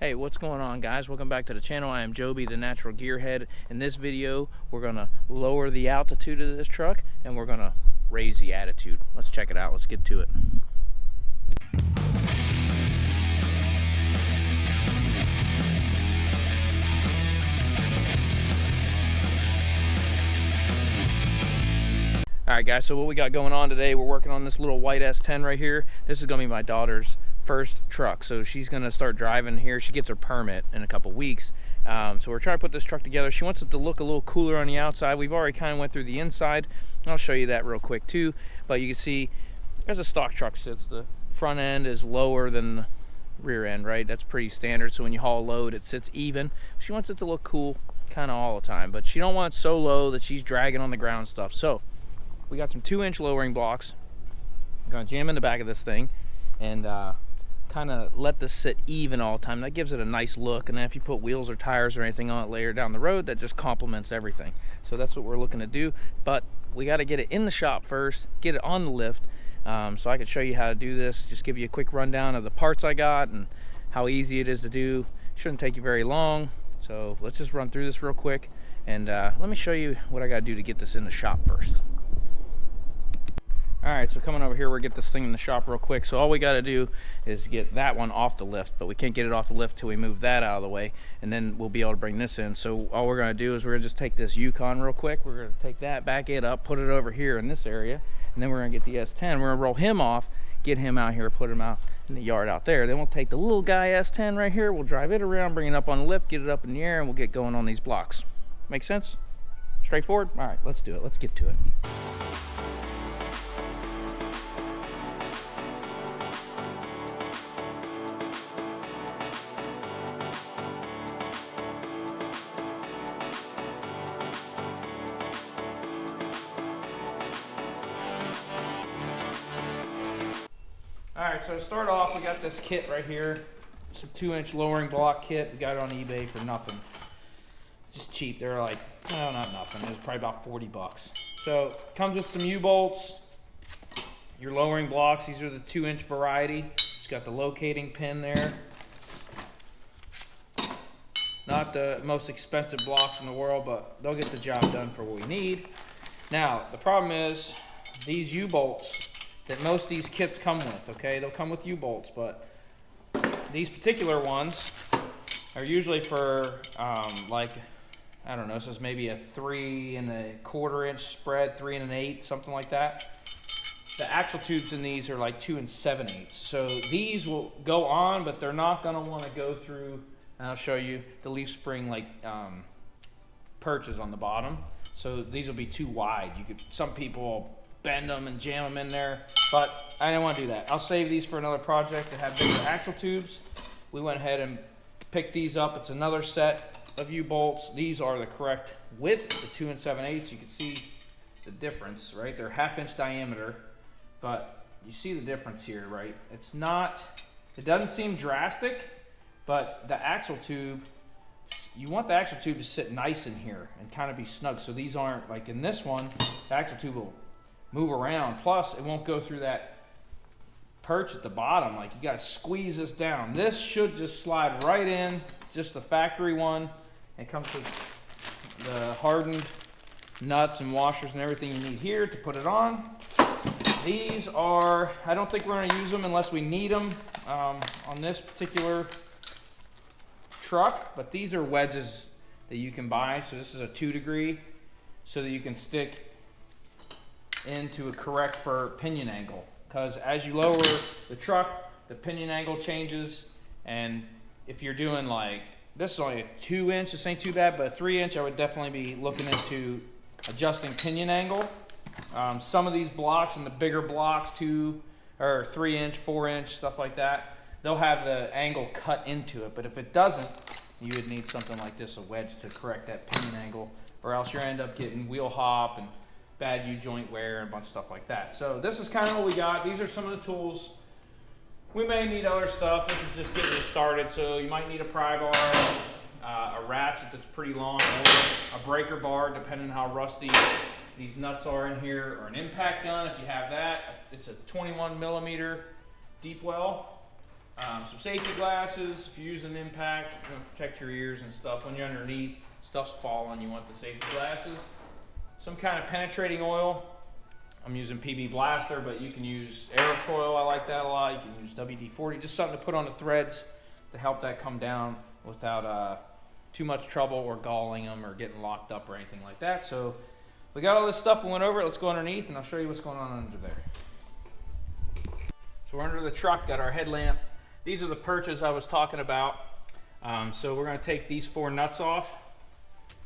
Hey, what's going on, guys? Welcome back to the channel. I am Joby, the Natural Gearhead. In this video, we're gonna lower the altitude of this truck and we're gonna raise the attitude. Let's check it out. Let's get to it. Alright guys, so what we got going on today, we're working on this little white S10 right here. This is gonna be my daughter's first truck, so she's gonna start driving here. She gets her permit in a couple weeks, so we're trying to put this truck together. She wants it to look a little cooler on the outside. We've already kind of went through the inside. I'll show you that real quick too, but you can see as a stock truck sits, the front end is lower than the rear end, right? That's pretty standard, so when you haul a load it sits even. She wants it to look cool kind of all the time, but she don't want it so low that she's dragging on the ground stuff. So we got some 2-inch lowering blocks. I'm gonna jam in the back of this thing and kind of let this sit even all the time. That gives it a nice look, and then if you put wheels or tires or anything on it later down the road, that just complements everything. So that's what we're looking to do, but we got to get it in the shop first, get it on the lift, so I can show you how to do this. Just give you a quick rundown of the parts I got and how easy it is to do. Shouldn't take you very long, so let's just run through this real quick, and let me show you what I got to do to get this in the shop first. Alright, so coming over here, we'll get this thing in the shop real quick. So all we got to do is get that one off the lift, but we can't get it off the lift till we move that out of the way, and then we'll be able to bring this in. So all we're going to do is we're going to just take this Yukon real quick. We're going to take that, back it up, put it over here in this area, and then we're going to get the S10. We're going to roll him off, get him out here, put him out in the yard out there. Then we'll take the little guy S10 right here, we'll drive it around, bring it up on the lift, get it up in the air, and we'll get going on these blocks. Make sense? Straightforward? Alright, let's do it. Let's get to it. Alright, so to start off, we got this kit right here. It's a 2-inch lowering block kit. We got it on eBay for nothing. Just cheap. They're like, well, not nothing. It was probably about 40 bucks. So, it comes with some U-bolts, your lowering blocks. These are the 2-inch variety. It's got the locating pin there. Not the most expensive blocks in the world, but they'll get the job done for what we need. Now, the problem is, these U-bolts that most of these kits come with, okay? They'll come with U-bolts, but these particular ones are usually for like, I don't know, this is maybe a 3 1/4 inch spread, 3 1/8, something like that. The axle tubes in these are like 2 7/8. So these will go on, but they're not gonna wanna go through, and I'll show you the leaf spring like perches on the bottom. So these will be too wide. Some people bend them and jam them in there, but I didn't want to do that. I'll save these for another project that have bigger axle tubes. We went ahead and picked these up. It's another set of U-bolts. These are the correct width, the 2 7/8. You can see the difference, right? They're 1/2 inch diameter, but you see the difference here, right? It's not, it doesn't seem drastic, but the axle tube, you want the axle tube to sit nice in here and kind of be snug. So these aren't, like in this one, the axle tube will move around, plus it won't go through that perch at the bottom. Like, you gotta squeeze this down. This should just slide right in, just the factory one. It comes with the hardened nuts and washers and everything you need here to put it on. These are, I don't think we're gonna use them unless we need them on this particular truck, but these are wedges that you can buy. So this is a 2 degree, so that you can stick into a correct for pinion angle, because as you lower the truck, the pinion angle changes, and if you're doing like, this is only a 2-inch, this ain't too bad, but a 3-inch, I would definitely be looking into adjusting pinion angle. Some of these blocks and the bigger blocks, 2 or 3-inch, 4-inch, stuff like that, they'll have the angle cut into it, but if it doesn't, you would need something like this, a wedge, to correct that pinion angle, or else you end up getting wheel hop and bad U-joint wear and a bunch of stuff like that. So this is kind of what we got. These are some of the tools. We may need other stuff. This is just getting it started. So you might need a pry bar, a ratchet that's pretty long, or a breaker bar, depending on how rusty these nuts are in here, or an impact gun if you have that. It's a 21 millimeter deep well. Some safety glasses, if you're using impact, you know, protect your ears and stuff. When you're underneath, stuff's falling, you want the safety glasses. Some kind of penetrating oil. I'm using PB Blaster, but you can use Aerocoil, I like that a lot. You can use WD-40, just something to put on the threads to help that come down without too much trouble or galling them or getting locked up or anything like that. So we got all this stuff, we went over it. Let's go underneath and I'll show you what's going on under there. So we're under the truck, got our headlamp. These are the perches I was talking about. So we're gonna take these 4 nuts off.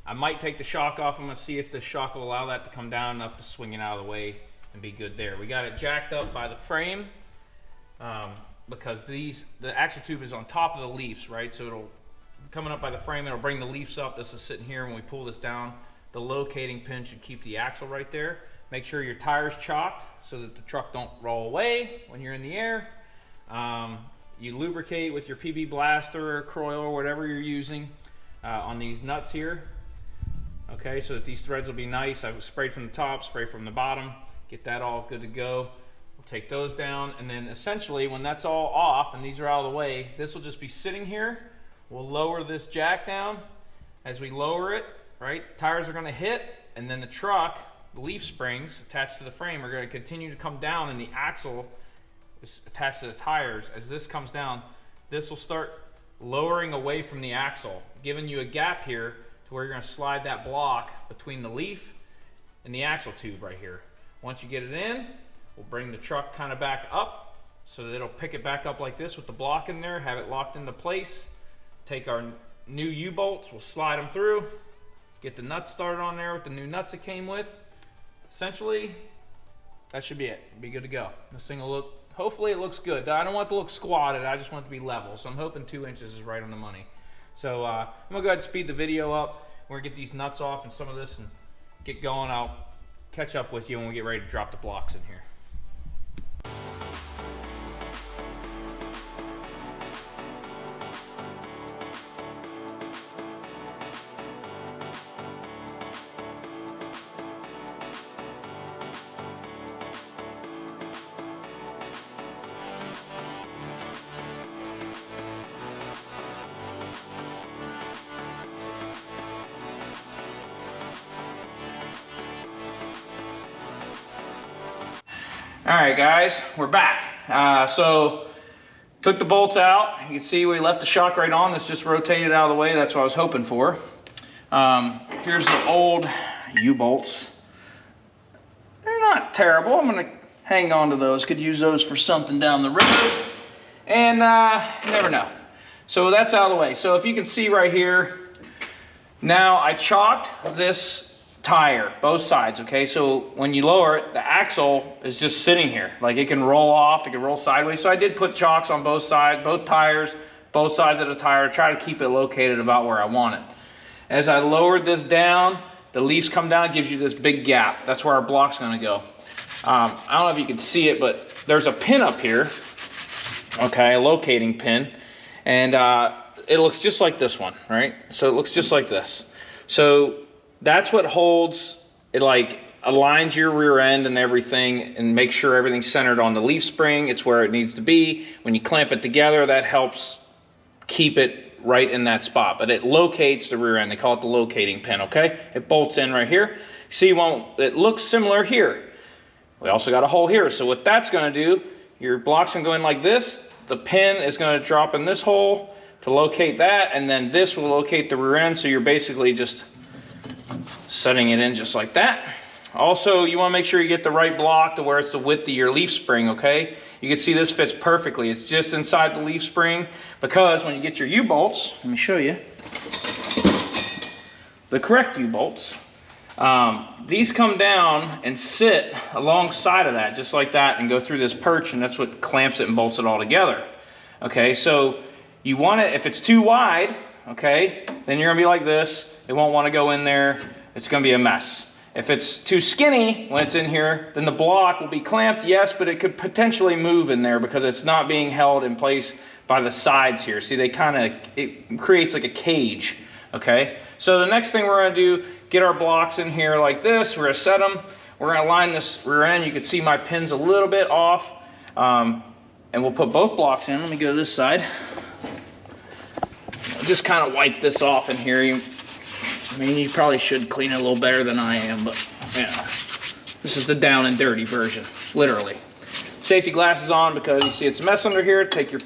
I might take the shock off. I'm gonna see if the shock will allow that to come down enough to swing it out of the way and be good there. We got it jacked up by the frame because the axle tube is on top of the leaves, right? So it'll, coming up by the frame, it'll bring the leaves up. This is sitting here. When we pull this down, the locating pin should keep the axle right there. Make sure your tire's chocked so that the truck don't roll away when you're in the air. You lubricate with your PB Blaster or Croil or whatever you're using on these nuts here. Okay, so that these threads will be nice. I've sprayed from the top, spray from the bottom, get that all good to go. We'll take those down, and then essentially when that's all off and these are out of the way, this will just be sitting here. We'll lower this jack down. As we lower it, right, tires are gonna hit, and then the truck, the leaf springs attached to the frame are gonna continue to come down, and the axle is attached to the tires. As this comes down, this will start lowering away from the axle, giving you a gap here to where you're gonna slide that block between the leaf and the axle tube right here. Once you get it in, we'll bring the truck kind of back up so that it'll pick it back up like this with the block in there, have it locked into place. Take our new U-bolts, we'll slide them through, get the nuts started on there with the new nuts it came with. Essentially, that should be it. It'll be good to go. This thing will look, hopefully it looks good. I don't want it to look squatted, I just want it to be level. So I'm hoping 2 inches is right on the money. So I'm gonna go ahead and speed the video up. We're gonna get these nuts off and some of this and get going. I'll catch up with you when we get ready to drop the blocks in here. All right, guys, we're back. So took the bolts out. You can see we left the shock right on. This just rotated out of the way. That's what I was hoping for. Here's the old U-bolts. They're not terrible. I'm gonna hang on to those. Could use those for something down the road. And you never know. So that's out of the way. So if you can see right here, now I chalked this tire, both sides, okay? So when you lower it, the axle is just sitting here. Like it can roll off, it can roll sideways. So I did put chocks on both sides, both tires, both sides of the tire, try to keep it located about where I want it. As I lowered this down, the leaves come down, it gives you this big gap. That's where our block's gonna go. I don't know if you can see it, but there's a pin up here, okay, a locating pin. And it looks just like this one, right? So it looks just like this. So that's what holds it, like aligns your rear end and everything and makes sure everything's centered on the leaf spring. It's where it needs to be. When you clamp it together, that helps keep it right in that spot. But it locates the rear end. They call it the locating pin, okay? It bolts in right here. See, it looks similar here. We also got a hole here. So what that's gonna do, your block's gonna go in like this. The pin is gonna drop in this hole to locate that, and then this will locate the rear end. So you're basically just setting it in just like that. Also, you want to make sure you get the right block to where it's the width of your leaf spring, okay? You can see this fits perfectly. It's just inside the leaf spring, because when you get your U-bolts, let me show you, the correct U-bolts, these come down and sit alongside of that, just like that, and go through this perch, and that's what clamps it and bolts it all together. Okay, so you want it, if it's too wide, okay, then you're gonna be like this. It won't want to go in there. It's going to be a mess. If it's too skinny when it's in here, then the block will be clamped, yes, but it could potentially move in there because it's not being held in place by the sides here. See, it creates like a cage, okay? So the next thing we're going to do, get our blocks in here like this. We're going to set them. We're going to line this rear end. You can see my pin's a little bit off. and we'll put both blocks in. Let me go to this side. I'll just kind of wipe this off in here. I mean, you probably should clean it a little better than I am, but yeah. This is the down and dirty version, literally. Safety glasses on because you see it's a mess under here. Take your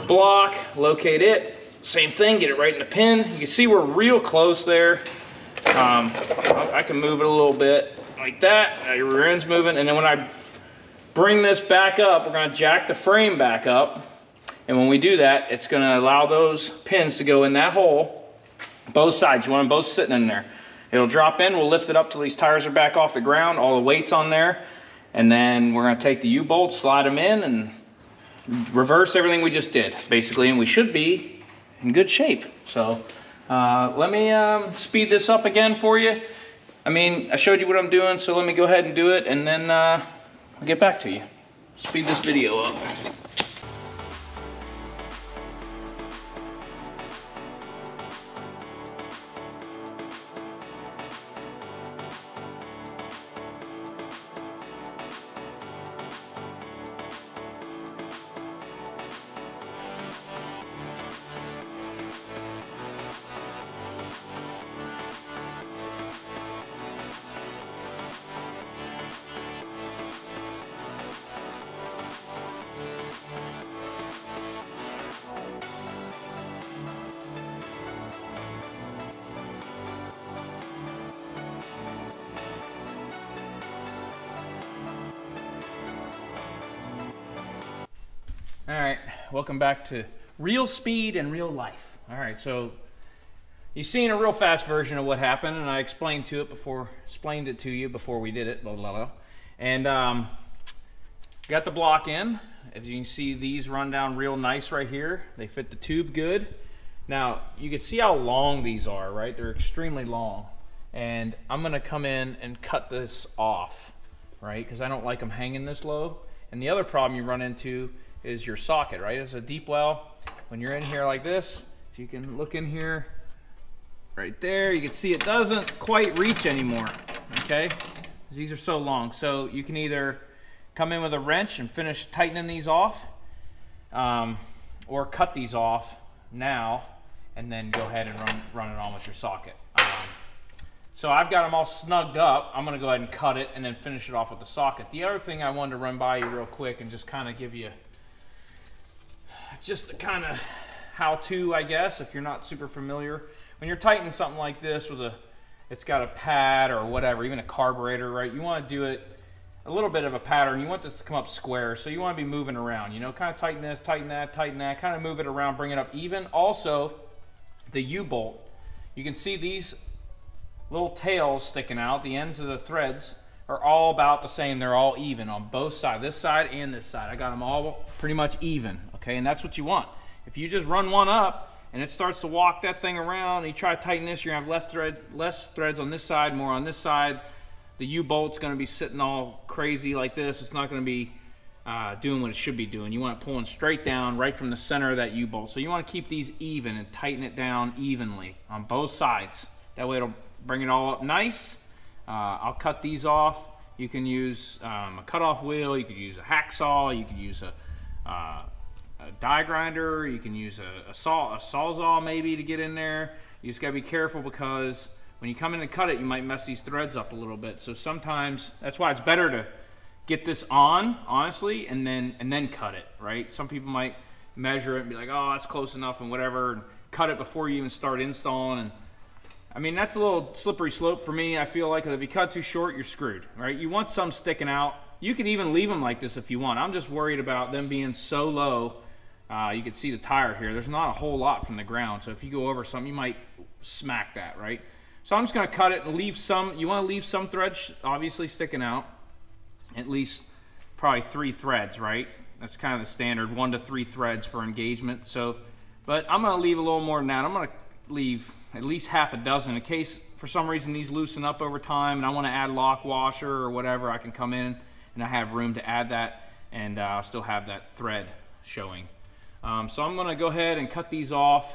block, locate it. Same thing, get it right in the pin. You can see we're real close there. I can move it a little bit like that. Now your rear end's moving, and then when I bring this back up, we're gonna jack the frame back up. And when we do that, it's gonna allow those pins to go in that hole, both sides. You want them both sitting in there. It'll drop in, we'll lift it up till these tires are back off the ground, all the weight's on there. And then we're gonna take the U-bolts, slide them in, and reverse everything we just did, basically, and we should be in good shape. So let me speed this up again for you. I mean, I showed you what I'm doing, so let me go ahead and do it, and then I'll get back to you. Speed this video up. All right, welcome back to real speed and real life. All right, so you've seen a real fast version of what happened, and I explained it to you before we did it, blah, blah, blah. And got the block in. As you can see, these run down real nice right here. They fit the tube good. Now, you can see how long these are, right? They're extremely long. And I'm gonna come in and cut this off, right? Because I don't like them hanging this low. And the other problem you run into is your socket, right? It's a deep well. When you're in here like this, if you can look in here, right there, you can see it doesn't quite reach anymore, okay? These are so long. So you can either come in with a wrench and finish tightening these off, or cut these off now and then go ahead and run it on with your socket. So I've got them all snugged up. I'm gonna go ahead and cut it and then finish it off with the socket. The other thing I wanted to run by you real quick and just kind of give you just a kind of how-to, I guess, if you're not super familiar. When you're tightening something like this with it's got a pad or whatever, even a carburetor, right? You want to do it a little bit of a pattern. You want this to come up square, so you want to be moving around, you know, kind of tighten this, tighten that, kind of move it around, bring it up even. Also, the U-bolt, you can see these little tails sticking out, the ends of the threads are all about the same. They're all even on both sides, this side and this side. I got them all pretty much even, okay? And that's what you want. If you just run one up and it starts to walk that thing around and you try to tighten this, you're gonna have less threads on this side, more on this side. The U-bolt's gonna be sitting all crazy like this. It's not gonna be doing what it should be doing. You want it pulling straight down right from the center of that U-bolt. So you wanna keep these even and tighten it down evenly on both sides. That way it'll bring it all up nice. I'll cut these off. You can use a cutoff wheel, you could use a hacksaw, you could use a die grinder, you can use a sawzall maybe to get in there. You just gotta be careful because when you come in and cut it, you might mess these threads up a little bit. So sometimes, that's why it's better to get this on, honestly, and then cut it, right? Some people might measure it and be like, oh, that's close enough and whatever, and cut it before you even start installing. And I mean, that's a little slippery slope for me. I feel like if you cut too short, you're screwed, right? You want some sticking out. You can even leave them like this if you want. I'm just worried about them being so low. You can see the tire here. There's not a whole lot from the ground. So if you go over something, you might smack that, right? So I'm just gonna cut it and leave some. You wanna leave some threads obviously sticking out. At least probably 3 threads, right? That's kind of the standard, 1 to 3 threads for engagement. So, but I'm gonna leave a little more than that. I'm gonna leave at least half a dozen in case for some reason these loosen up over time and I want to add lock washer or whatever. I can come in and I have room to add that, and I'll still have that thread showing. So I'm going to go ahead and cut these off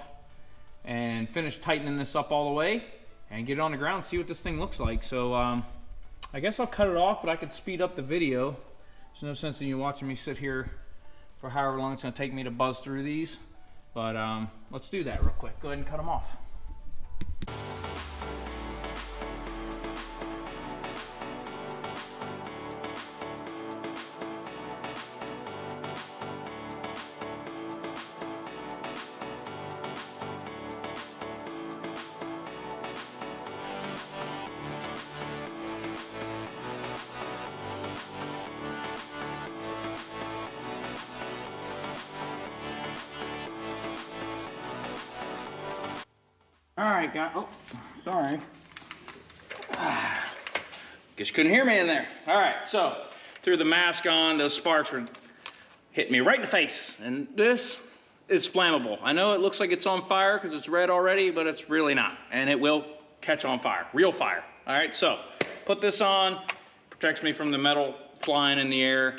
and finish tightening this up all the way and get it on the ground and see what this thing looks like. So I guess I'll cut it off, but I could speed up the video. There's no sense in you watching me sit here for however long it's gonna take me to buzz through these. But let's do that real quick. Go ahead and cut them off. All right, guys. Oh, sorry. Guess you couldn't hear me in there. All right, so threw the mask on. Those sparks were hitting me right in the face. And this is flammable. I know it looks like it's on fire because it's red already, but it's really not. And it will catch on fire, real fire. All right, so put this on. Protects me from the metal flying in the air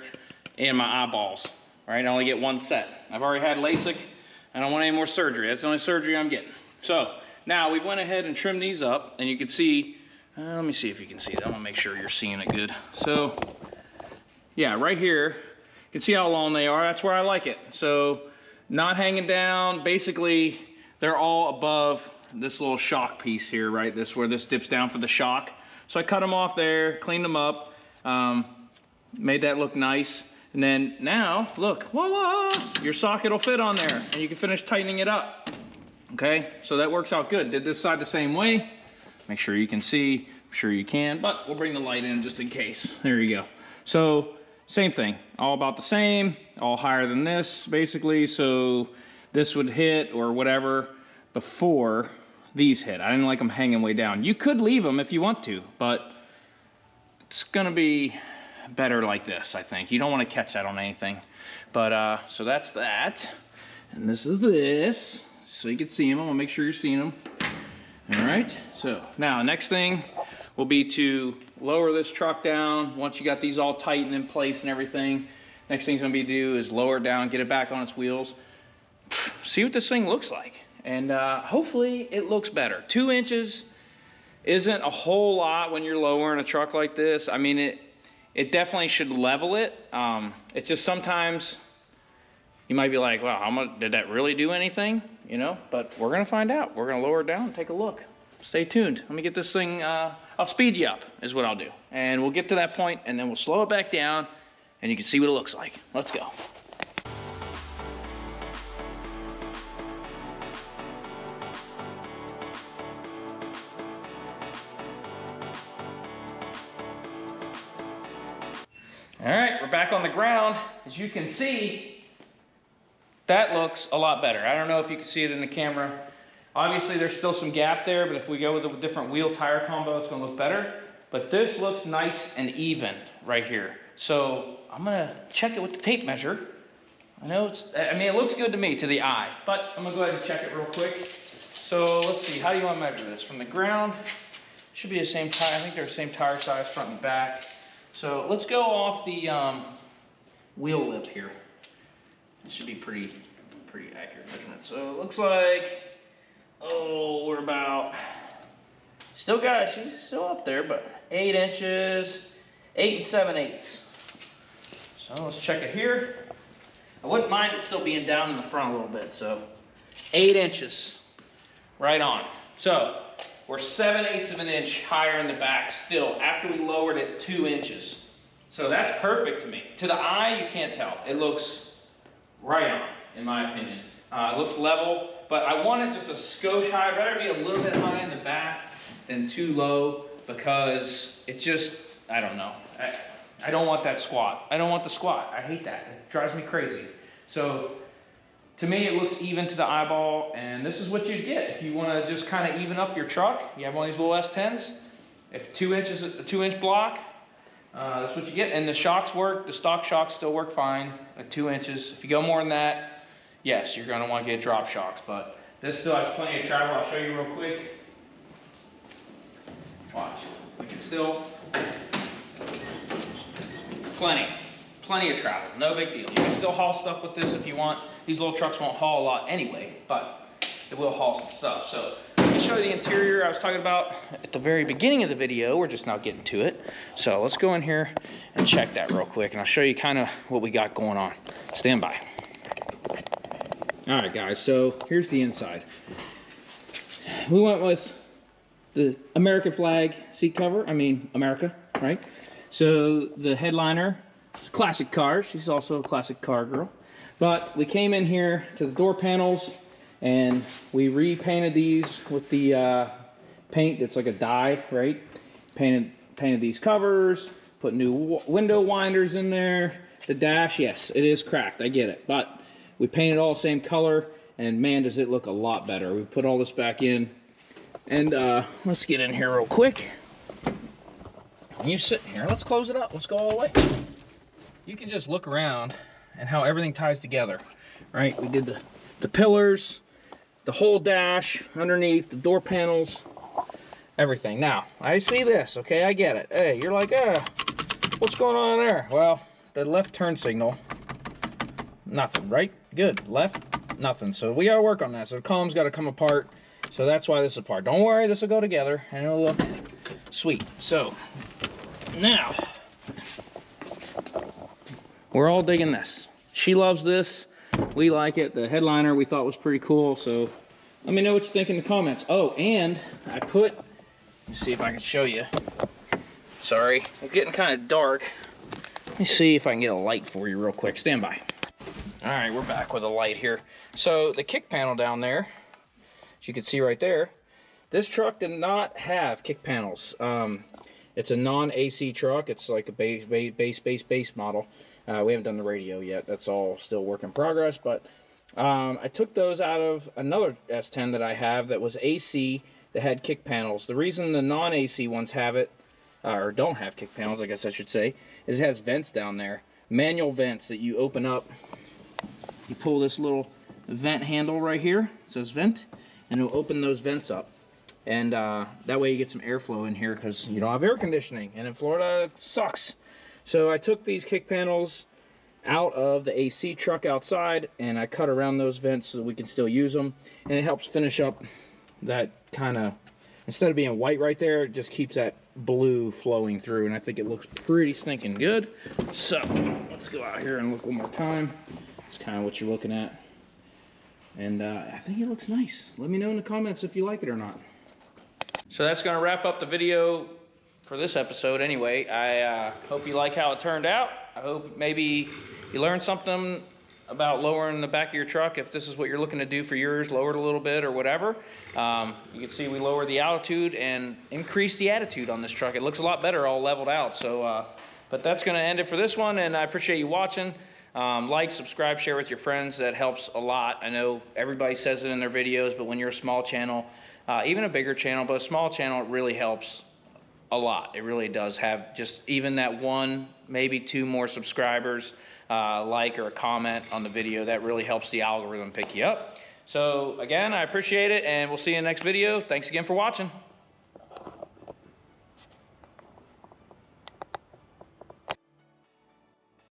and my eyeballs. All right, I only get one set. I've already had LASIK. I don't want any more surgery. That's the only surgery I'm getting. So now we went ahead and trimmed these up, and you can see, let me see if you can see it. I want to make sure you're seeing it good. So yeah, right here, you can see how long they are. That's where I like it. So not hanging down. Basically, they're all above this little shock piece here, right? This where this dips down for the shock. So I cut them off there, cleaned them up, made that look nice. And then now, look, voila, your socket will fit on there, and you can finish tightening it up. Okay, so that works out good. Did this side the same way. Make sure you can see, I'm sure you can, but we'll bring the light in just in case. There you go. So same thing, all about the same, all higher than this basically. So this would hit or whatever before these hit. I didn't like them hanging way down. You could leave them if you want to, but it's gonna be better like this, I think. You don't want to catch that on anything. But so that's that. And this is this. So you can see them. I'm gonna make sure you're seeing them. All right, so now next thing will be to lower this truck down. Once you got these all tightened in place and everything, next thing's gonna be to do is lower it down, get it back on its wheels, see what this thing looks like. And hopefully it looks better. 2 inches isn't a whole lot when you're lowering a truck like this. I mean, it definitely should level it. It's just sometimes you might be like, wow, how much did that really do anything? You know, but we're gonna find out. We're gonna lower it down and take a look. Stay tuned. Let me get this thing, I'll speed you up is what I'll do. And we'll get to that point and then we'll slow it back down and you can see what it looks like. Let's go. All right, we're back on the ground. As you can see, that looks a lot better. I don't know if you can see it in the camera. Obviously, there's still some gap there, but if we go with a different wheel tire combo, it's gonna look better. But this looks nice and even right here. So I'm gonna check it with the tape measure. I know it looks good to me, to the eye, but I'm gonna go ahead and check it real quick. So let's see, how do you wanna measure this? From the ground, should be the same tire. I think they're the same tire size, front and back. So let's go off the wheel lip here. It should be pretty accurate measurement. So it looks like, we're about, she's still up there, but 8 inches, 8 7/8. So let's check it here. I wouldn't mind it still being down in the front a little bit. So 8 inches, right on. So we're 7/8 of an inch higher in the back still after we lowered it 2 inches. So that's perfect to me. To the eye, you can't tell. It looks right on, in my opinion. It looks level, but I want it just a skosh high. I'd rather be a little bit high in the back than too low because it just, I don't know. I don't want that squat. I don't want the squat. I hate that. It drives me crazy. So to me, it looks even to the eyeball, and this is what you'd get if you want to just kind of even up your truck. You have one of these little S10s. If 2 inches, a 2-inch block, that's what you get. And the shocks work. The stock shocks still work fine at 2 inches. If you go more than that, yes, you're going to want to get drop shocks. But this still has plenty of travel. I'll show you real quick. Watch. We can still, plenty of travel. No big deal. You can still haul stuff with this if you want. These little trucks won't haul a lot anyway, but it will haul some stuff. So me show you the interior I was talking about at the very beginning of the video. We're just now getting to it. So let's go in here and check that real quick, and I'll show you kind of what we got going on. Stand by. All right, guys, so here's the inside. We went with the American flag seat cover. I mean, America, right? So the headliner, classic car. She's also a classic car girl. But we came in here to the door panels, and we repainted these with the paint that's like a dye, right? Painted these covers, put new window winders in there. The dash, yes, it is cracked, I get it. But we painted all the same color, and man, does it look a lot better. We put all this back in, and let's get in here real quick. You sit here, let's close it up. Let's go all the way. You can just look around and how everything ties together, right? We did the pillars, the whole dash, underneath, the door panels, everything. Now, I see this, okay? I get it. Hey, you're like, what's going on there? Well, the left turn signal, nothing, right? Good, left, nothing. So we gotta work on that. So the column's gotta come apart. So that's why this is apart. Don't worry, this will go together and it'll look sweet. So, now, we're all digging this. She loves this. We like it. The headliner we thought was pretty cool. So let me know what you think in the comments. Oh, and I put, let me see if I can show you. Sorry, it's getting kind of dark. Let me see if I can get a light for you real quick. Stand by. All right, we're back with a light here. So the kick panel down there, as you can see right there, this truck did not have kick panels. It's a non-AC truck. It's like a base model. We haven't done the radio yet. That's all still work in progress. But I took those out of another S10 that I have that was AC that had kick panels. The reason the non-AC ones have it, or don't have kick panels, I guess I should say, is it has vents down there. Manual vents that you open up. You pull this little vent handle right here. It says vent. And it'll open those vents up. And that way you get some airflow in here because you don't have air conditioning. And in Florida, it sucks. So I took these kick panels out of the AC truck outside and I cut around those vents so that we can still use them. And it helps finish up that kind of, instead of being white right there, it just keeps that blue flowing through. And I think it looks pretty stinking good. So let's go out here and look one more time. It's kind of what you're looking at. And I think it looks nice. Let me know in the comments if you like it or not. So that's going to wrap up the video for this episode anyway. I hope you like how it turned out. I hope maybe you learned something about lowering the back of your truck. If this is what you're looking to do for yours, lower it a little bit or whatever. You can see we lowered the altitude and increased the attitude on this truck. It looks a lot better all leveled out. So, but that's going to end it for this one, and I appreciate you watching. Like, subscribe, share with your friends. That helps a lot. I know everybody says it in their videos, but when you're a small channel, even a bigger channel, but a small channel, it really helps a lot. It really does have just even that one, maybe two more subscribers, like or a comment on the video. That really helps the algorithm pick you up. So again, I appreciate it, and we'll see you in the next video. Thanks again for watching.